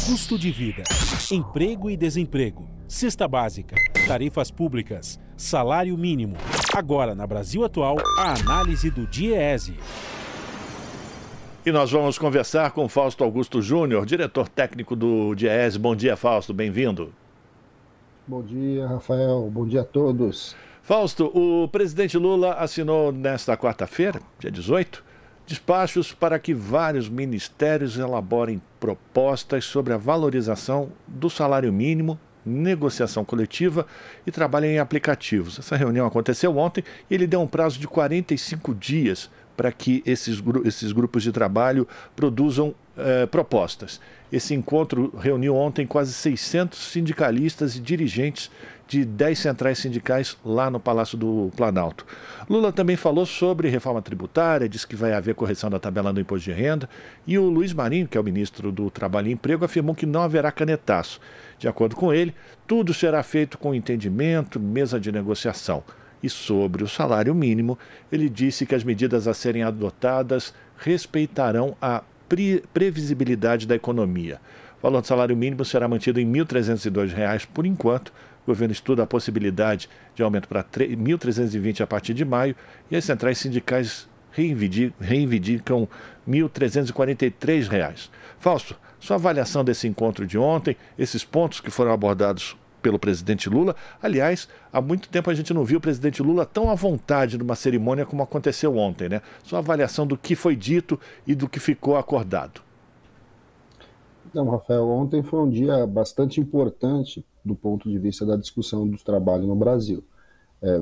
custo de vida, emprego e desemprego, cesta básica, tarifas públicas, salário mínimo. Agora, na Brasil Atual, a análise do DIEESE. E nós vamos conversar com Fausto Augusto Júnior, diretor técnico do DIEESE. Bom dia, Fausto, bem-vindo. Bom dia, Rafael. Bom dia a todos. Fausto, o presidente Lula assinou nesta quarta-feira, dia 18, despachos para que vários ministérios elaborem propostas sobre a valorização do salário mínimo, negociação coletiva e trabalho em aplicativos. Essa reunião aconteceu ontem e ele deu um prazo de 45 dias para que esses grupos de trabalho produzam propostas. Esse encontro reuniu ontem quase 600 sindicalistas e dirigentes de 10 centrais sindicais lá no Palácio do Planalto. Lula também falou sobre reforma tributária, disse que vai haver correção da tabela do imposto de renda, e o Luiz Marinho, que é o ministro do Trabalho e Emprego, afirmou que não haverá canetaço. De acordo com ele, tudo será feito com entendimento, mesa de negociação. E sobre o salário mínimo, ele disse que as medidas a serem adotadas respeitarão a previsibilidade da economia. O valor do salário mínimo será mantido em R$ 1.302 por enquanto. O governo estuda a possibilidade de aumento para R$ 1.320 a partir de maio e as centrais sindicais reivindicam R$ 1.343. Fausto, sua avaliação desse encontro de ontem, esses pontos que foram abordados pelo presidente Lula. Aliás, há muito tempo a gente não viu o presidente Lula tão à vontade numa cerimônia como aconteceu ontem, né? Sua avaliação do que foi dito e do que ficou acordado. Então, Rafael, ontem foi um dia bastante importante do ponto de vista da discussão do trabalho no Brasil.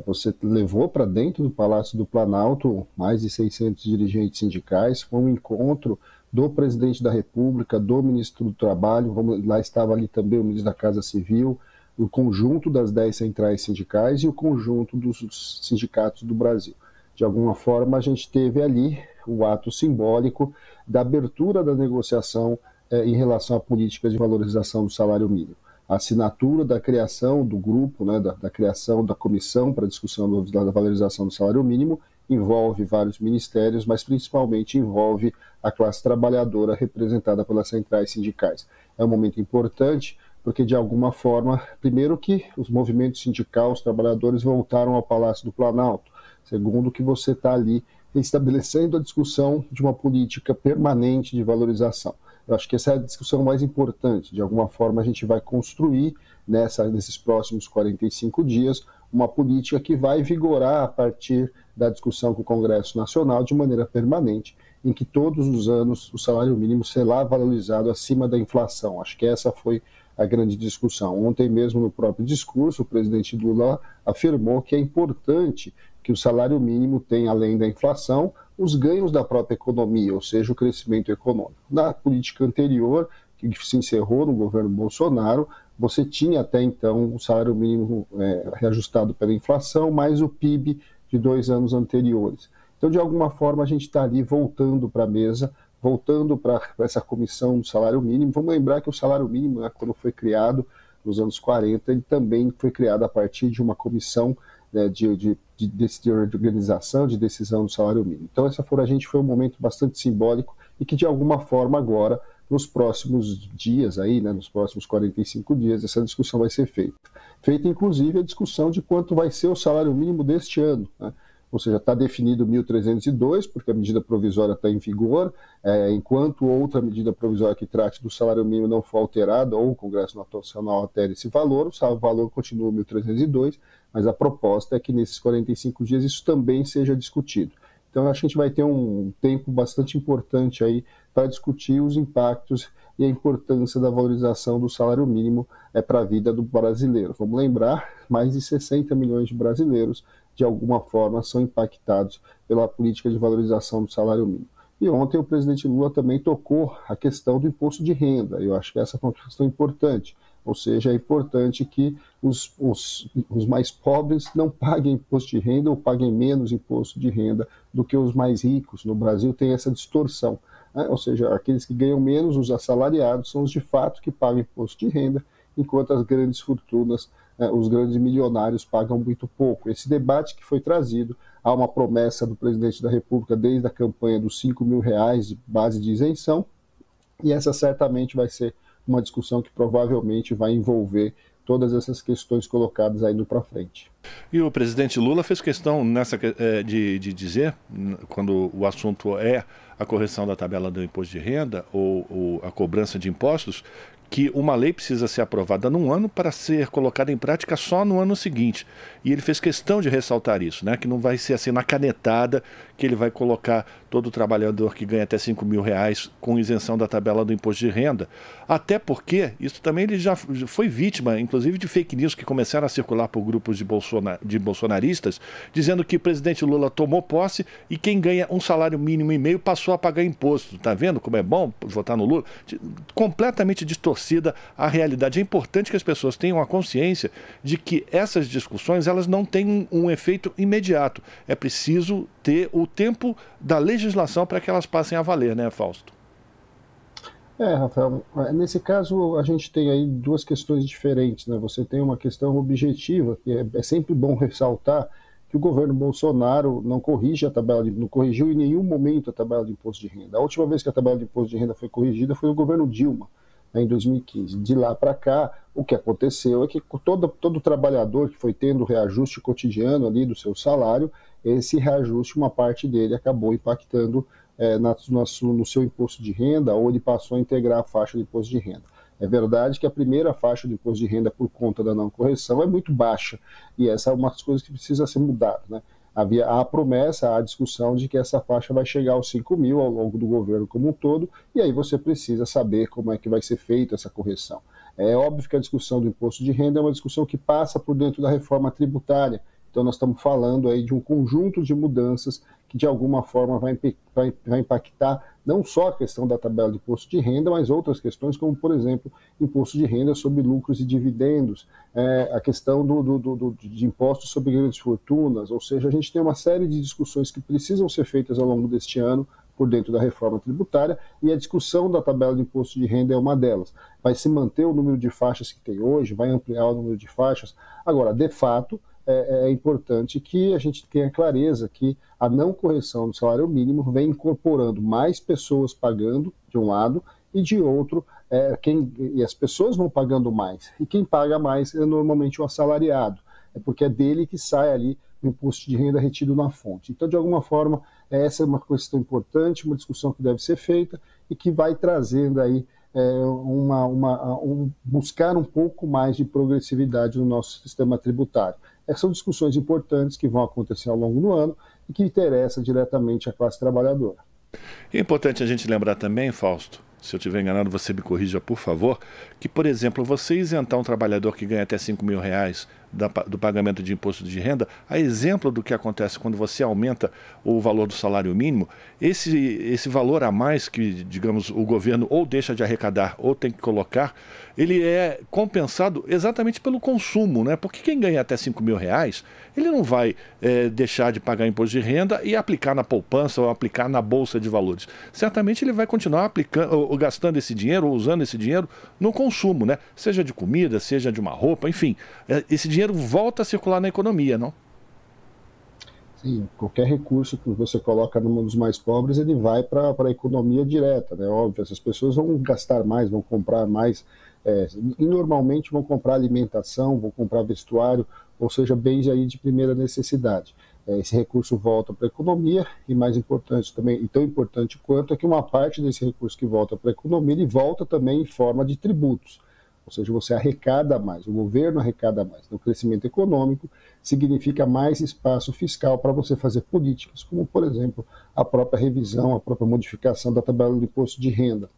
Você levou para dentro do Palácio do Planalto mais de 600 dirigentes sindicais, foi um encontro do presidente da República, do ministro do Trabalho, lá estava ali também o ministro da Casa Civil, o conjunto das 10 centrais sindicais e o conjunto dos sindicatos do Brasil. De alguma forma, a gente teve ali o ato simbólico da abertura da negociação em relação à política de valorização do salário mínimo. A assinatura da criação do grupo, né, da criação da comissão para discussão da valorização do salário mínimo, envolve vários ministérios, mas principalmente envolve a classe trabalhadora representada pelas centrais sindicais. É um momento importante, porque de alguma forma, primeiro que os movimentos sindicais, os trabalhadores voltaram ao Palácio do Planalto, segundo que você está ali estabelecendo a discussão de uma política permanente de valorização. Eu acho que essa é a discussão mais importante. De alguma forma, a gente vai construir nesses próximos 45 dias uma política que vai vigorar a partir da discussão com o Congresso Nacional de maneira permanente, em que todos os anos o salário mínimo será valorizado acima da inflação. Acho que essa foi a grande discussão. Ontem mesmo, no próprio discurso, o presidente Lula afirmou que é importante que o salário mínimo tenha, além da inflação, os ganhos da própria economia, ou seja, o crescimento econômico. Na política anterior, que se encerrou no governo Bolsonaro, você tinha até então o salário mínimo reajustado pela inflação, mais o PIB de 2 anos anteriores. Então, de alguma forma, a gente está ali voltando para a mesa, voltando para essa comissão do salário mínimo. Vamos lembrar que o salário mínimo, né, quando foi criado nos anos 40, ele também foi criado a partir de uma comissão, né, de organização, de decisão do salário mínimo. Então, essa foi um momento bastante simbólico e que, de alguma forma, agora, nos próximos dias, aí, né, nos próximos 45 dias, essa discussão vai ser feita. Feita, inclusive, a discussão de quanto vai ser o salário mínimo deste ano, né? Ou seja, está definido 1.302, porque a medida provisória está em vigor, enquanto outra medida provisória que trate do salário mínimo não for alterada, ou o Congresso Nacional altere esse valor, o valor continua 1.302, mas a proposta é que nesses 45 dias isso também seja discutido. Então, acho que a gente vai ter um tempo bastante importante aí para discutir os impactos e a importância da valorização do salário mínimo para a vida do brasileiro. Vamos lembrar, mais de 60 milhões de brasileiros, de alguma forma, são impactados pela política de valorização do salário mínimo. E ontem o presidente Lula também tocou a questão do imposto de renda. Eu acho que essa é uma questão importante. Ou seja, é importante que os mais pobres não paguem imposto de renda ou paguem menos imposto de renda do que os mais ricos. No Brasil tem essa distorção, né? Ou seja, aqueles que ganham menos, os assalariados, são os de fato que pagam imposto de renda, enquanto as grandes fortunas, os grandes milionários pagam muito pouco. Esse debate que foi trazido, há uma promessa do presidente da República desde a campanha dos R$5.000 de base de isenção, e essa certamente vai ser uma discussão que provavelmente vai envolver todas essas questões colocadas aí para frente. E o presidente Lula fez questão de dizer, quando o assunto é a correção da tabela do imposto de renda ou a cobrança de impostos, que uma lei precisa ser aprovada num ano para ser colocada em prática só no ano seguinte. E ele fez questão de ressaltar isso, né? Que não vai ser assim na canetada que ele vai colocar todo trabalhador que ganha até R$5.000 com isenção da tabela do imposto de renda. Até porque isso também ele já foi vítima, inclusive, de fake news que começaram a circular por grupos de bolsonaristas, dizendo que o presidente Lula tomou posse e quem ganha um salário mínimo e meio passou a pagar imposto. Tá vendo como é bom votar no Lula? Completamente distorcida a realidade. É importante que as pessoas tenham a consciência de que essas discussões elas não têm um efeito imediato. É preciso ter o tempo da legislação para que elas passem a valer, né, Fausto? Rafael, nesse caso a gente tem aí duas questões diferentes, né? Você tem uma questão objetiva, que é sempre bom ressaltar que o governo Bolsonaro não corrige não corrigiu em nenhum momento a tabela de imposto de renda. A última vez que a tabela de imposto de renda foi corrigida foi no governo Dilma, em 2015. De lá para cá, o que aconteceu é que todo trabalhador que foi tendo reajuste cotidiano ali do seu salário, esse reajuste, uma parte dele acabou impactando no seu imposto de renda, ou ele passou a integrar a faixa de imposto de renda. É verdade que a primeira faixa de imposto de renda, por conta da não correção, é muito baixa, e essa é uma das coisas que precisa ser mudada, né? Havia a promessa, a discussão de que essa faixa vai chegar aos 5 mil ao longo do governo como um todo, e aí você precisa saber como é que vai ser feita essa correção. É óbvio que a discussão do imposto de renda é uma discussão que passa por dentro da reforma tributária, então nós estamos falando aí de um conjunto de mudanças que de alguma forma vai impactar não só a questão da tabela de imposto de renda, mas outras questões como, por exemplo, imposto de renda sobre lucros e dividendos, a questão de impostos sobre grandes fortunas, ou seja, a gente tem uma série de discussões que precisam ser feitas ao longo deste ano por dentro da reforma tributária, e a discussão da tabela de imposto de renda é uma delas. Vai se manter o número de faixas que tem hoje, vai ampliar o número de faixas. Agora, de fato, é importante que a gente tenha clareza que a não correção do salário mínimo vem incorporando mais pessoas pagando, de um lado, e de outro, e as pessoas vão pagando mais. E quem paga mais é normalmente o assalariado, porque é dele que sai ali o imposto de renda retido na fonte. Então, de alguma forma, essa é uma questão importante, uma discussão que deve ser feita e que vai trazendo aí buscar um pouco mais de progressividade no nosso sistema tributário. Essas são discussões importantes que vão acontecer ao longo do ano e que interessam diretamente a classe trabalhadora. É importante a gente lembrar também, Fausto, se eu estiver enganado, você me corrija, por favor, que, por exemplo, você isentar um trabalhador que ganha até R$5.000 do pagamento de imposto de renda, a exemplo do que acontece quando você aumenta o valor do salário mínimo, esse valor a mais que, digamos, o governo ou deixa de arrecadar ou tem que colocar, ele é compensado exatamente pelo consumo, né? Porque quem ganha até R$5.000, ele não vai deixar de pagar imposto de renda e aplicar na poupança ou aplicar na bolsa de valores. Certamente ele vai continuar aplicando, ou gastando esse dinheiro, ou usando esse dinheiro no consumo, né? Seja de comida, seja de uma roupa, enfim. Esse dinheiro volta a circular na economia, não? Sim, qualquer recurso que você coloca no mundo dos mais pobres, ele vai para a economia direta, né? Óbvio, essas pessoas vão gastar mais, vão comprar mais, e normalmente vão comprar alimentação, vão comprar vestuário, ou seja, bens aí de primeira necessidade. Esse recurso volta para a economia, e mais importante também, e tão importante quanto, é que uma parte desse recurso que volta para a economia, ele volta também em forma de tributos. Ou seja, você arrecada mais, o governo arrecada mais. Então, o crescimento econômico significa mais espaço fiscal para você fazer políticas, como, por exemplo, a própria revisão, a própria modificação da tabela do imposto de renda.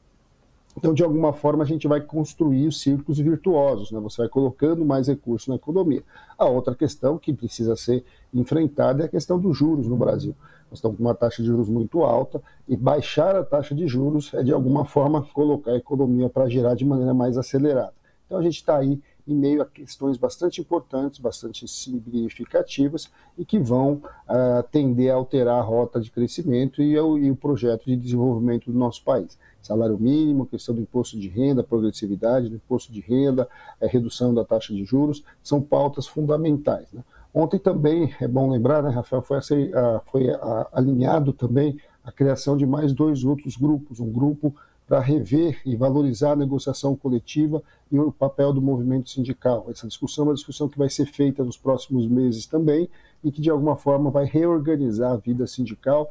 Então, de alguma forma, a gente vai construir os círculos virtuosos, né? Você vai colocando mais recursos na economia. A outra questão que precisa ser enfrentada é a questão dos juros no Brasil. Nós estamos com uma taxa de juros muito alta, e baixar a taxa de juros é, de alguma forma, colocar a economia para girar de maneira mais acelerada. Então, a gente está aí em meio a questões bastante importantes, bastante significativas, e que vão tender a alterar a rota de crescimento e o projeto de desenvolvimento do nosso país. Salário mínimo, questão do imposto de renda, progressividade do imposto de renda, redução da taxa de juros, são pautas fundamentais, né? Ontem também, é bom lembrar, né, Rafael, foi alinhado também a criação de mais 2 outros grupos, um grupo para rever e valorizar a negociação coletiva e o papel do movimento sindical. Essa discussão é uma discussão que vai ser feita nos próximos meses também e que, de alguma forma, vai reorganizar a vida sindical,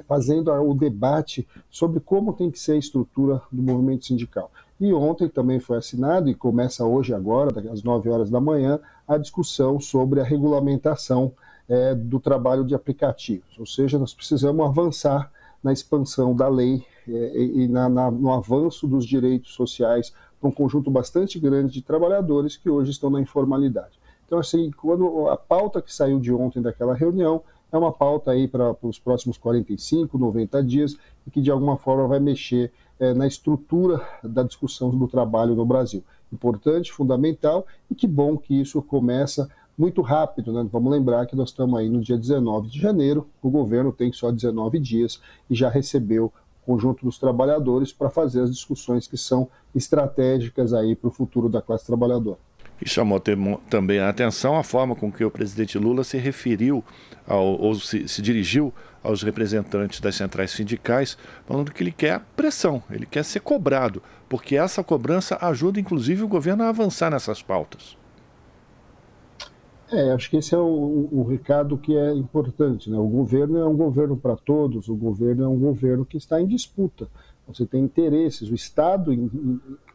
fazendo o debate sobre como tem que ser a estrutura do movimento sindical. E ontem também foi assinado, e começa hoje, agora, às 9 horas da manhã, a discussão sobre a regulamentação do trabalho de aplicativos. Ou seja, nós precisamos avançar na expansão da lei e no avanço dos direitos sociais para um conjunto bastante grande de trabalhadores que hoje estão na informalidade. Então, assim, quando a pauta que saiu de ontem daquela reunião é uma pauta aí para os próximos 45, 90 dias e que, de alguma forma, vai mexer na estrutura da discussão do trabalho no Brasil. Importante, fundamental, e que bom que isso começa muito rápido, né? Vamos lembrar que nós estamos aí no dia 19 de janeiro, o governo tem só 19 dias e já recebeu o conjunto dos trabalhadores para fazer as discussões que são estratégicas aí para o futuro da classe trabalhadora. E chamou também a atenção a forma com que o presidente Lula se referiu, ou se dirigiu aos representantes das centrais sindicais, falando que ele quer pressão, ele quer ser cobrado, porque essa cobrança ajuda inclusive o governo a avançar nessas pautas. Acho que esse é o recado que é importante, né? O governo é um governo para todos, o governo é um governo que está em disputa. Você tem interesses, o Estado,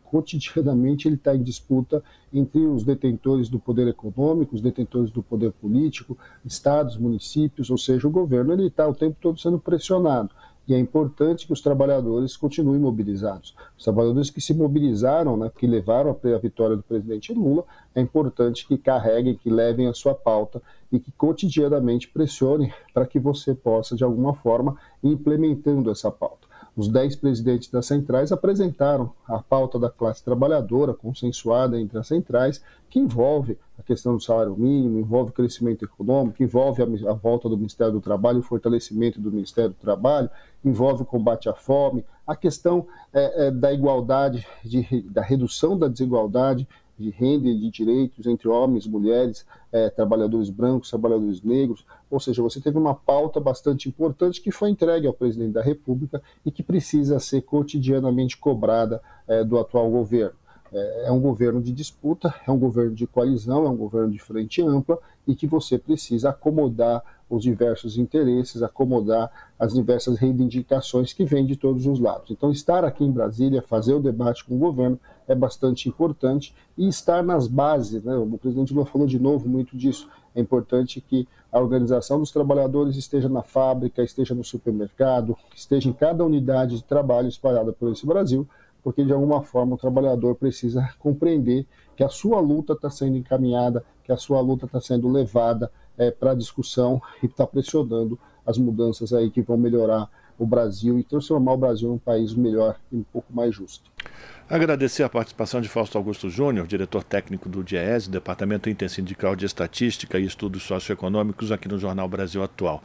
cotidianamente, ele está em disputa entre os detentores do poder econômico, os detentores do poder político, estados, municípios, ou seja, o governo está o tempo todo sendo pressionado. E é importante que os trabalhadores continuem mobilizados. Os trabalhadores que se mobilizaram, né, que levaram a vitória do presidente Lula, é importante que carreguem, que levem a sua pauta e que cotidianamente pressionem para que você possa, de alguma forma, ir implementando essa pauta. Os 10 presidentes das centrais apresentaram a pauta da classe trabalhadora, consensuada entre as centrais, que envolve a questão do salário mínimo, envolve o crescimento econômico, envolve a volta do Ministério do Trabalho, o fortalecimento do Ministério do Trabalho, envolve o combate à fome, a questão da igualdade, da redução da desigualdade de renda e de direitos entre homens, mulheres, trabalhadores brancos, trabalhadores negros. Ou seja, você teve uma pauta bastante importante que foi entregue ao presidente da República e que precisa ser cotidianamente cobrada do atual governo. É um governo de disputa, é um governo de coalizão, é um governo de frente ampla e que você precisa acomodar os diversos interesses, acomodar as diversas reivindicações que vêm de todos os lados. Então, estar aqui em Brasília, fazer o debate com o governo é bastante importante e estar nas bases, né? O presidente Lula falou de novo muito disso. É importante que a organização dos trabalhadores esteja na fábrica, esteja no supermercado, esteja em cada unidade de trabalho espalhada por esse Brasil, porque de alguma forma o trabalhador precisa compreender que a sua luta está sendo encaminhada, que a sua luta está sendo levada para a discussão e está pressionando as mudanças aí que vão melhorar o Brasil e transformar o Brasil num país melhor e um pouco mais justo. Agradecer a participação de Fausto Augusto Júnior, diretor técnico do DIEESE, Departamento Intersindical de Estatística e Estudos Socioeconômicos, aqui no Jornal Brasil Atual.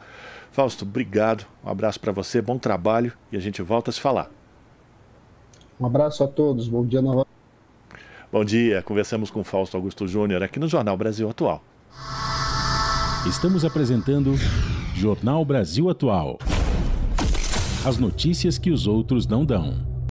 Fausto, obrigado, um abraço para você, bom trabalho e a gente volta a se falar. Um abraço a todos, bom dia novamente. Bom dia, conversamos com Fausto Augusto Júnior aqui no Jornal Brasil Atual. Estamos apresentando Jornal Brasil Atual. As notícias que os outros não dão.